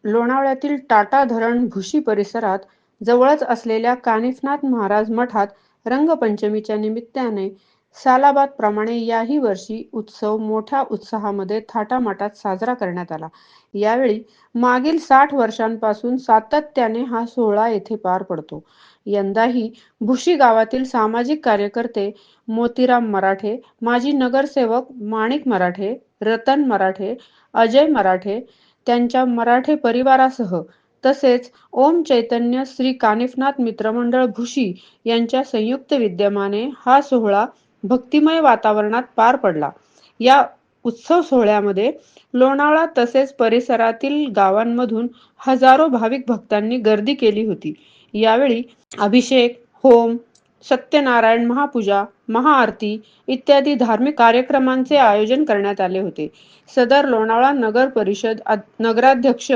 लोणावळ्यातील टाटा धरण भुशी परिसरात जवळच असलेल्या कानिफनाथ महाराज मठात रंगपंचमीच्या निमित्ताने सालाबादप्रमाणे याही वर्षी उत्सव मोठ्या उत्साहामध्ये थाटामाटात साजरा करण्यात आला. यावेळी मागील 60 वर्षांपासून सातत्याने हा सोहळा येथे पार पडतो. यंदाही भुशी गावातील सामाजिक कार्यकर्ते मोतीराम मराठे, माजी नगरसेवक माणिक मराठे, रतन मराठे, अजय मराठे त्यांच्या मराठे परिवारासह तसेच ओम चैतन्य श्री कानिफनाथ मित्रमंडळ भुशी यांच्या संयुक्त विद्यमाने हा सोहळा भक्तिमय वातावरणात पार पडला. या उत्सव सोहळ्यामध्ये लोणावळा तसेच परिसरातील गावांमधून हजारो भाविक भक्तांनी गर्दी केली होती. यावेळी अभिषेक, होम, सत्यनारायण महापूजा, महाआरती इत्यादी धार्मिक कार्यक्रमांचे आयोजन करण्यात आले होते. सदर लोणावळा नगर परिषद नगराध्यक्ष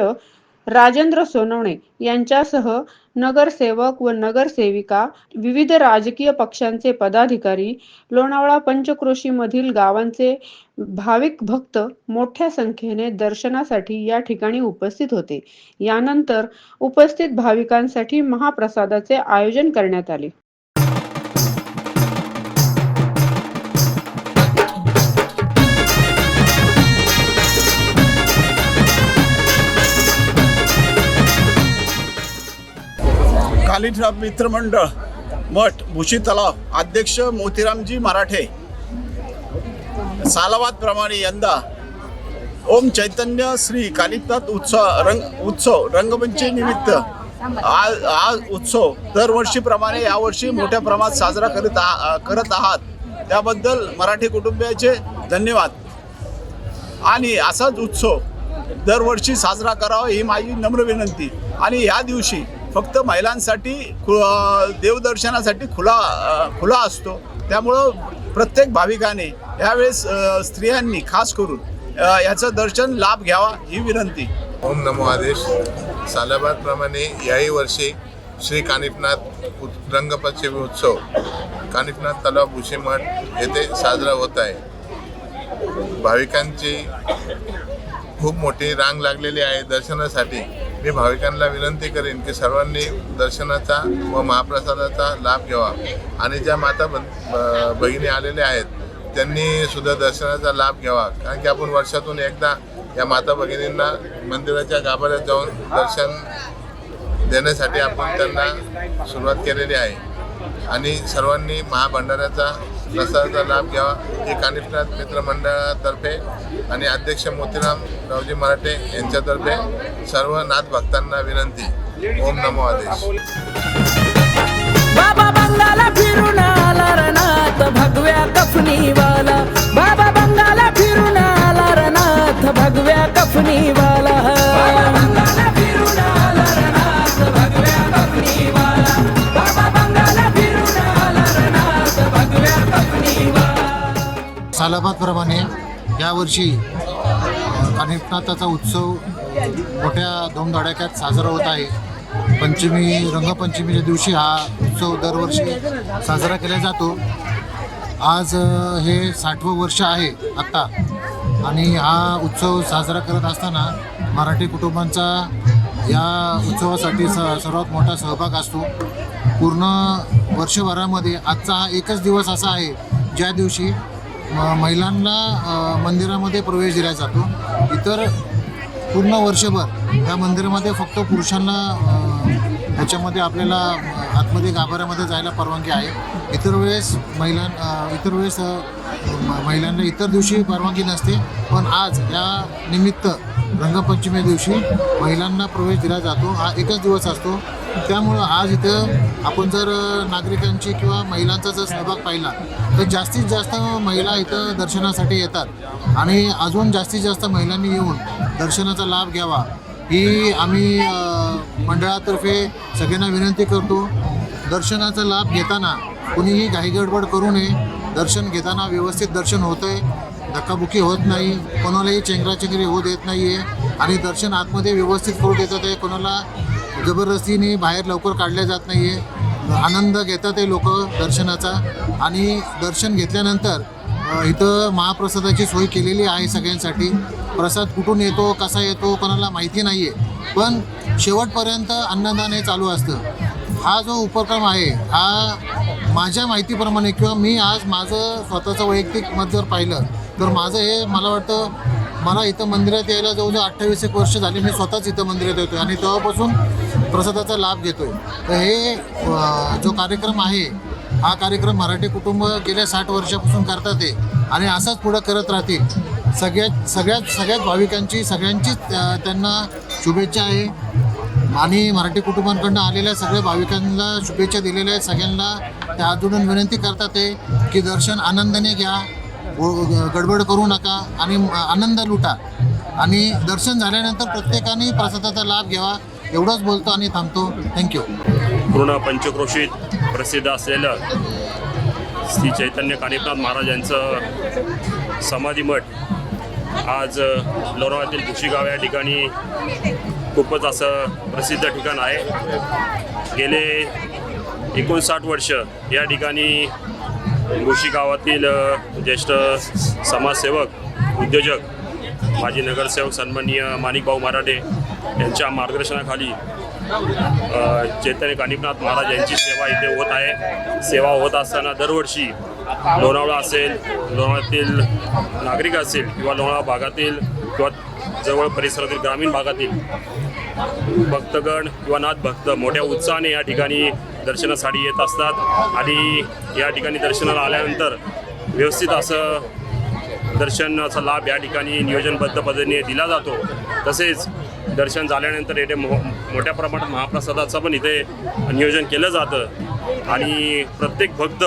राजेंद्र सोनवणे यांच्यासह नगरसेवक व नगरसेविका, विविध राजकीय पक्षांचे पदाधिकारी, लोणावळा पंचक्रोशीमधील गावांचे भाविक भक्त मोठ्या संख्येने दर्शनासाठी या ठिकाणी उपस्थित होते. यानंतर उपस्थित भाविकांसाठी महाप्रसादाचे आयोजन करण्यात आले. कानिफनाथ मित्रमंडळ मठ भुशी तलाव अध्यक्ष मोतीरामजी मराठे. सालाबादप्रमाणे यंदा ओम चैतन्य श्री कानिफनाथ उत्सव रंगपंचमी निमित्त हा उत्सव दरवर्षीप्रमाणे यावर्षी मोठ्या प्रमाणात साजरा करत आहात. त्याबद्दल मराठी कुटुंबियाचे धन्यवाद. आणि असाच उत्सव दरवर्षी साजरा करावा ही माझी नम्र विनंती. आणि या दिवशी फक्त महिलांसाठी देवदर्शनासाठी खुला असतो. त्यामुळं प्रत्येक भाविकाने यावेळेस स्त्रियांनी खास करून याचं दर्शन लाभ घ्यावा ही विनंती. ओम नमो आदेश. सालाबादप्रमाणे याही वर्षी श्री कानिफनाथ रंगपंचमी उत्सव कानिफनाथ तलाव भुशी मठ येथे साजरा होत आहे. भाविकांची खूप मोठी रांग लागलेली आहे दर्शनासाठी. मी भाविकांना विनंती करेन की सर्वांनी दर्शनाचा व महाप्रसादाचा लाभ घ्यावा. आणि ज्या माता भगिनी आलेल्या आहेत त्यांनी सुद्धा दर्शनाचा लाभ घ्यावा. कारण की आपण वर्षातून एकदा या माता भगिनींना मंदिराच्या गाभाऱ्यात जाऊन दर्शन देण्यासाठी आपण त्यांना सुरुवात केलेली आहे. आणि सर्वांनी महाभंडाऱ्याचा प्रसादाचा लाभ घ्यावा ही कानिफनाथ मित्रमंडळातर्फे आणि अध्यक्ष मोतीराम रावजी मराठे यांच्यातर्फे सर्व नाथ भक्तांना विनंती. ओम नमो आदेश. बाबा बंगाला फिरून आला रनाथ भगव्या कफनीवाला. बाबा बंगाला फिरून आला रनाथ भगव्या कफनीवाला. बाबा बंगाला फिरून आला रनाथ भगव्या कफनीवाला. बाबा बंगाला फिरून आला रनाथ भगव्या कफनीवाला. सालाबादप्रमाणे यावर्षी कानिफनाथाचा उत्सव मोठ्या धूमधडाक्यात साजरा होत आहे. रंगपंचमीच्या दिवशी हा उत्सव दरवर्षी साजरा केला जातो. आज हे 60वं वर्ष आहे आत्ता. आणि हा उत्सव साजरा करत असताना मराठी कुटुंबांचा या उत्सवासाठी सर्वात मोठा सहभाग असतो. पूर्ण वर्षभरामध्ये आजचा हा एकच दिवस असा आहे ज्या दिवशी महिलांना मंदिरामध्ये प्रवेश दिला जातो. इतर पूर्ण वर्षभर या मंदिरामध्ये फक्त पुरुषांना ह्याच्यामध्ये आपल्याला आतमध्ये गाभाऱ्यामध्ये जायला परवानगी आहे. इतर वेळेस महिलांना इतर दिवशी परवानगी नसते. पण आज या निमित्त रंगपंचमी दिवशी महिलांना प्रवेश दिला जातो. हा एकच दिवस असतो. त्यामुळं आज इथं आपण जर नागरिकांची किंवा महिलांचा जर सहभाग पाहिला तर जास्तीत जास्त महिला इथं दर्शनासाठी येतात. आणि अजून जास्तीत जास्त महिलांनी येऊन दर्शनाचा लाभ घ्यावा ही आम्ही मंडळातर्फे सगळ्यांना विनंती करतो. दर्शनाचा लाभ घेताना कुणीही घाईगडबड करू नये. दर्शन घेताना व्यवस्थित दर्शन होतं आहे, धक्काबुक्की होत नाही, कोणालाही चेंगराचेंगरी होऊ देत नाही आहे. आणि दर्शन आतमध्ये व्यवस्थित करू देतात आहे. कोणाला जबरदस्तीने बाहेर लवकर काढल्या जात नाही आहे. आनंद घेतात आहे लोक दर्शनाचा. आणि दर्शन घेतल्यानंतर इथं महाप्रसादाची सोय केलेली आहे सगळ्यांसाठी. प्रसाद कुठून येतो, कसा येतो, कोणाला माहिती नाही आहे. पण शेवटपर्यंत अन्नदान हे चालू असतं. हा जो उपक्रम आहे हा माझ्या माहितीप्रमाणे किंवा मी आज माझं स्वतःचं वैयक्तिक मत जर पाहिलं तर माझं हे मला वाटतं मला इथं मंदिरात यायला जवळजवळ 28 वर्ष झाली. मी स्वतःच इथं मंदिरात येतो आणि तेव्हापासून प्रसादाचा लाभ घेतो आहे. तर हे जो कार्यक्रम आहे हा कार्यक्रम मराठी कुटुंब गेल्या 60 वर्षापासून करतात आहे आणि असंच पुढं करत राहतील. सगळ्याच भाविकांची सगळ्यांचीच त्यांना शुभेच्छा आहे आणि मराठी कुटुंबांकडून आलेल्या सगळ्या भाविकांना शुभेच्छा दिलेल्या आहेत. सगळ्यांना त्या अजून विनंती करतात आहे की दर्शन आनंदाने घ्या, गडबड करू नका आणि आनंद लुटा आणि दर्शन झाल्यानंतर प्रत्येकाने प्रसादाचा लाभ घ्यावा. एवढंच बोलतो आणि थांबतो. थँक्यू. पूर्ण पंचक्रोशीत प्रसिद्ध असलेलं श्री चैतन्य कानिफनाथ महाराज यांचं समाधी मठ आज लोणावळ्यातील भुशीगाव या ठिकाणी खूपच असं प्रसिद्ध ठिकाण आहे. गेले 59 वर्ष या ठिकाणी भुशी गावातील ज्येष्ठ समाजसेवक, उद्योजक, माजी नगरसेवक सन्माननीय माणिकभाऊ मराठे यांच्या मार्गदर्शनाखाली चैतन्य कानिफनाथ महाराज यांची सेवा इथे होत आहे. सेवा होत असताना दरवर्षी लोणावळा असेल, लोणावळ्यातील नागरिक असेल किंवा लोणावळा भागातील किंवा जवळ परिसरातील ग्रामीण भागातील भक्तगण किंवा नाथ भक्त मोठ्या उत्साहाने या ठिकाणी दर्शनासाठी येत असतात आणि या ठिकाणी दर्शनाला आल्यानंतर व्यवस्थित असं दर्शनाचा लाभ या ठिकाणी नियोजनबद्ध पद्धतीने दिला जातो. तसेच दर्शन झाल्यानंतर इथे मोठ्या प्रमाणात महाप्रसादाचं पण इथे नियोजन केलं जातं आणि प्रत्येक भक्त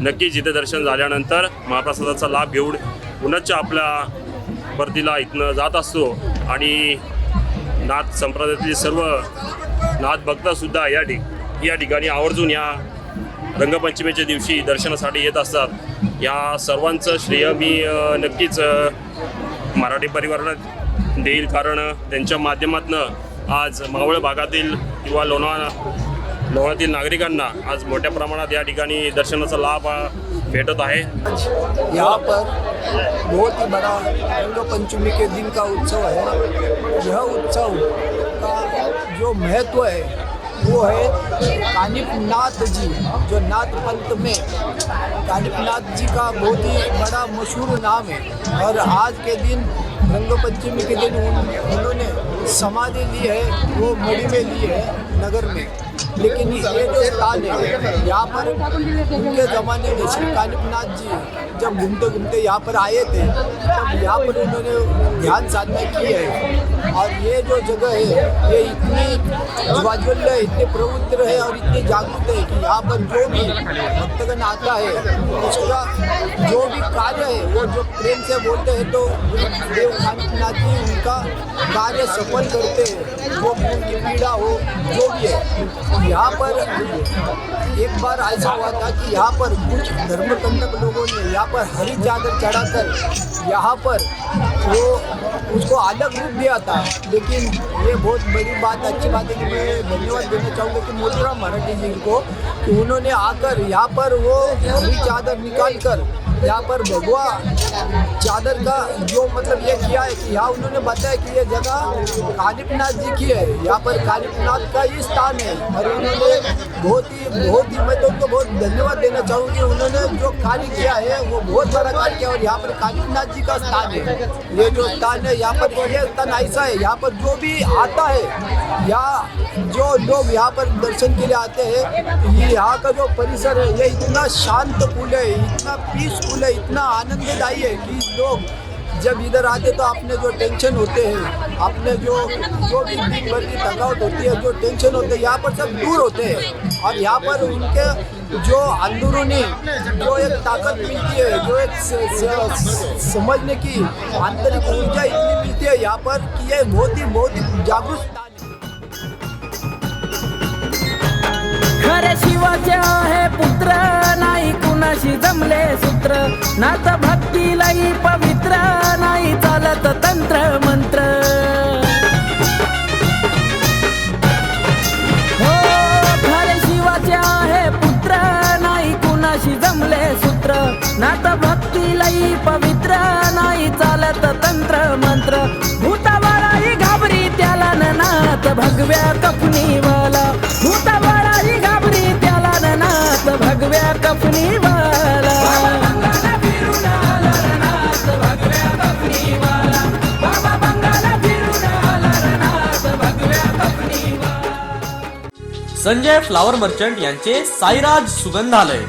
नक्कीच इथे दर्शन झाल्यानंतर महाप्रसादाचा लाभ घेऊन पुनश्च आपल्या परतीला इथनं जात असतो आणि नाथ संप्रदायातील सर्व नाथ भक्तसुद्धा या ठिकाणी आवर्जून या रंगपंचमीच्या दिवशी दर्शनासाठी येत असतात. या सर्वांचं श्रेय मी नक्कीच मराठी परिवाराला देईल, कारण त्यांच्या माध्यमातून आज मावळ भागातील किंवा लोणावळ्यातील नागरिकांना आज मोठ्या प्रमाणात या ठिकाणी दर्शनाचा लाभ भेटत आहे. यहाँ पर बहुत ही बड़ा रंग पंचमी के दिन का उत्सव है. यह उत्सव का जो महत्व है वो है कानिफनाथ जी, जो नाथ पंथ में कानिफनाथ जी का बहुत ही बड़ा मशहूर नाम है. और आज के दिन रंग पंचमी के दिन उन्होंने समाधि ली है, वो मड़ी में ली है नगर में. लेकिन ये जो स्थान है यहाँ पर उनके ज़माने में श्री कानिफनाथ जी जब घूमते घूमते यहाँ पर आए थे तब यहाँ पर उन्होंने ध्यान साधना की है. और ये जो जगह है ये इतनी ज्वाज्वल्य है, इतनी पवित्र है और इतनी जागृत है कि यहाँ पर जो भी भक्तगण आता है उसका जो भी कार्य है वो जो प्रेम से बोलते हैं तो देव कानिफनाथ जी उनका कार्य सफल करते हैं. जो भी उनकी पीड़ा हो जो भी है. यहाँ पर एक बार ऐसा हुआ था कि यहाँ पर कुछ धर्मकंटक लोगों ने यहाँ पर हरी चादर चढ़ाकर यहाँ पर वो उसको अलग रूप दिया था. लेकिन ये बहुत बड़ी बात, अच्छी बात है कि मैं धन्यवाद देना चाहूँगा कि मोतीराम मराठी जी को कि उन्होंने आकर यहाँ पर वो हरी चादर निकाल कर यहाँ पर भगवा चादर का जो मतलब ये किया है कि यहाँ उन्होंने बताया कि ये जगह कानिफनाथ जी की है. यहाँ पर कानिफनाथ का ही स्थान है और उन्होंने बहुत ही मैं तो उनको बहुत धन्यवाद देना चाहूँगी. उन्होंने जो कार्य किया है वो बहुत बड़ा कार्य किया और यहाँ पर कानिफनाथ जी का स्थान है. ये जो स्थान है यहाँ पर ये स्थान ऐसा है यहाँ पर जो भी आता है या जो लोग यहाँ पर दर्शन के लिए आते हैं ये यहाँ का जो परिसर है ये इतना शांतपूर्ण है, इतना पीसफुल है, इतना आनंददायी है कि लोग जब इधर आते तो अपने जो टेंशन होते हैं, अपने जो भी दिन भर की थकावट होती है, जो टेंशन होते हैं यहाँ पर सब दूर होते हैं. और यहाँ पर उनके जो अंदरूनी जो एक ताकत मिलती है, जो एक समझने की आंतरिक ऊर्जा इतनी मिलती है यहाँ पर कि ये बहुत ही जागरूक स्थान है. खरे शिवाचे आहे पुत्र, नाही कुणाशी जमले सूत्र, नाथ भक्तीलाही पवित्र, नाही चालत तंत्र मंत्र. हो खरे शिवाचे आहे पुत्र, नाही कुणाशी जमले सूत्र, नाथ भक्तीलाही पवित्र, नाही चालत तंत्र मंत्र. भूतावराही घाबरी त्याला ना भगव्या कफनीवाला भूतावाळाही घाबरी त्याला नाथ भगव्या कफनीवाला संजय फ्लावर मर्चंट यांचे साईराज सुगंधालय.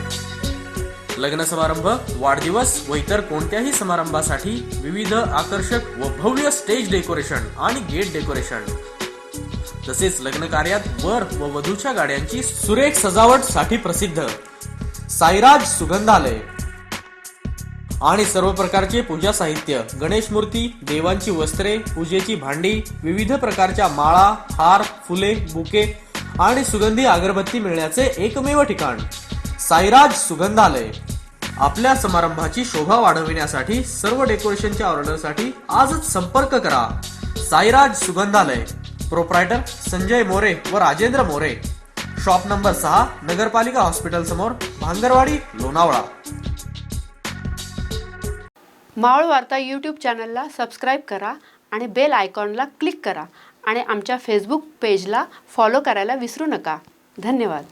लग्न समारंभ, वाढदिवस व इतर कोणत्याही समारंभासाठी विविध आकर्षक व भव्य स्टेज डेकोरेशन आणि गेट डेकोरेशन, तसेच लग्न कार्यात वर व वधूच्या गाड्यांची सुरेख सजावट साठी प्रसिद्ध साईराज सुगंधालय. आणि सर्व प्रकारचे पूजा साहित्य, गणेश मूर्ती, देवांची वस्त्रे, पूजेची भांडी, विविध प्रकारच्या माळा, हार, फुले, बुके आणि सुगंधी अगरबत्ती मिळण्याचे एकमेव ठिकाण साईराज सुगंधालय. आपल्या समारंभाची शोभा वाढविण्यासाठी सर्व डेकोरेशनच्या ऑर्डरसाठी आजच संपर्क करा. साईराज सुगंधालय. प्रोप्रायटर संजय मोरे व राजेंद्र मोरे. शॉप नंबर 6, नगरपालिका हॉस्पिटल समोर, भांगरवाडी, लोणावळा. मावळ वार्ता यूट्यूब चॅनलला सबस्क्राईब करा आणि बेल आयकॉनला क्लिक करा आणि आमच्या फेसबुक पेजला फॉलो करायला विसरू नका. धन्यवाद.